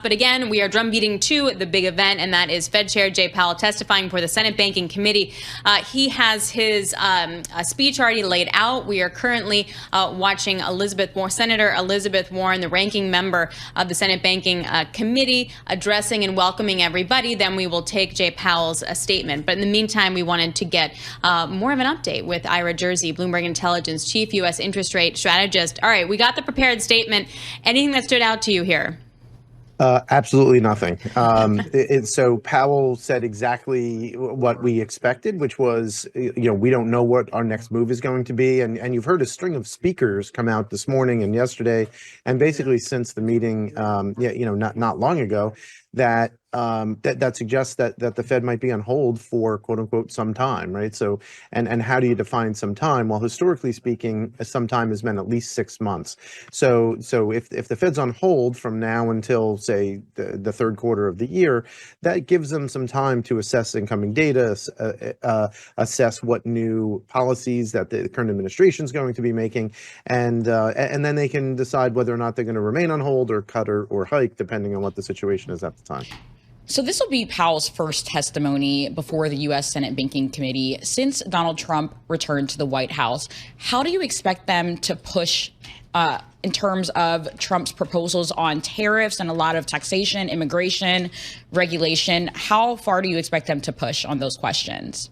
But again, we are drumbeating to the big event, and that is Fed Chair Jay Powell testifying for the Senate Banking Committee. He has his speech already laid out. We are currently watching Senator Elizabeth Warren, the ranking member of the Senate Banking Committee, addressing and welcoming everybody. Then we will take Jay Powell's statement. But in the meantime, we wanted to get more of an update with Ira Jersey, Bloomberg Intelligence Chief U.S. Interest Rate Strategist. All right, we got the prepared statement. Anything that stood out to you here? Absolutely nothing. So Powell said exactly what we expected, which was, we don't know what our next move is going to be. And you've heard a string of speakers come out this morning and yesterday, and basically since the meeting, not long ago, that suggests that the Fed might be on hold for quote unquote some time, right? So, and how do you define some time? Well, historically speaking, some time has meant at least 6 months. So if the Fed's on hold from now until say the third quarter of the year, that gives them some time to assess incoming data, assess what new policies that the current administration is going to be making, and then they can decide whether or not they're going to remain on hold or cut or hike, depending on what the situation is at the time. So this will be Powell's first testimony before the U.S. Senate Banking Committee since Donald Trump returned to the White House. How do you expect them to push in terms of Trump's proposals on tariffs and a lot of taxation, immigration, regulation? How far do you expect them to push on those questions?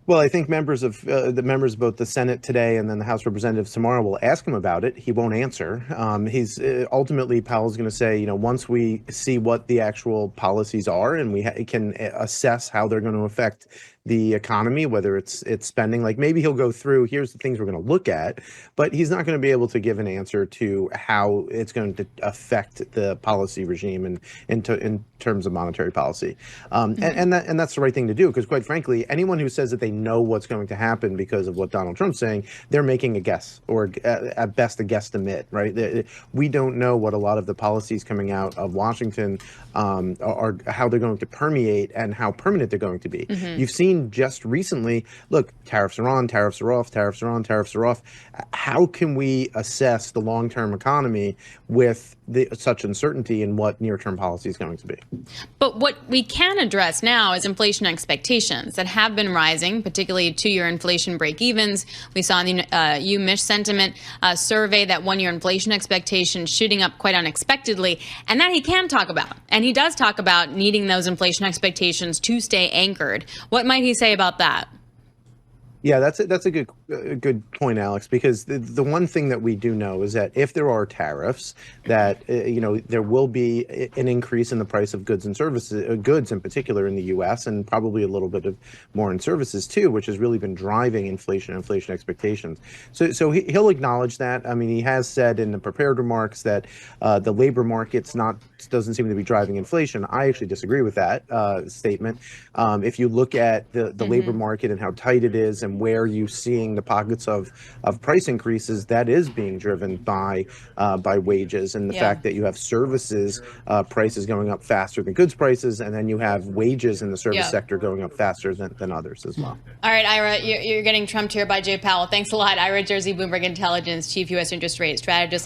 Well, I think members of both the Senate today and then the House of Representatives tomorrow will ask him about it. He won't answer. He's ultimately Powell's going to say, once we see what the actual policies are and we can assess how they're going to affect the economy, whether it's spending, like maybe he'll go through, here's the things we're going to look at, but he's not going to be able to give an answer to how it's going to affect the policy regime and in terms of monetary policy. And that's the right thing to do, because quite frankly, anyone who says that they know what's going to happen because of what Donald Trump's saying, they're making a guess, or at best a guesstimate, right? We don't know what a lot of the policies coming out of Washington are, how they're going to permeate and how permanent they're going to be. You've seen just recently, look, tariffs are on, tariffs are off, tariffs are on, tariffs are off. How can we assess the long-term economy with such uncertainty in what near-term policy is going to be? But what we can address now is inflation expectations that have been rising, particularly two-year inflation break-evens. We saw in the UMich sentiment survey that one-year inflation expectations shooting up quite unexpectedly, and that he can talk about. And he does talk about needing those inflation expectations to stay anchored. What might he say about that? Yeah, that's a good point, Alex, because the one thing that we do know is that if there are tariffs, that there will be an increase in the price of goods and services, goods in particular in the U.S., and probably a little bit of more in services too, which has really been driving inflation expectations. So he'll acknowledge that. I mean, he has said in the prepared remarks that the labor market's doesn't seem to be driving inflation. I actually disagree with that statement. If you look at the labor market and how tight it is, and where you're seeing the pockets of price increases, that is being driven by wages and the fact that you have services prices going up faster than goods prices, and then you have wages in the service sector going up faster than others as well. All right, Ira, you're getting trumped here by Jay Powell. Thanks a lot. Ira Jersey, Bloomberg Intelligence Chief U.S. Interest Rate Strategist.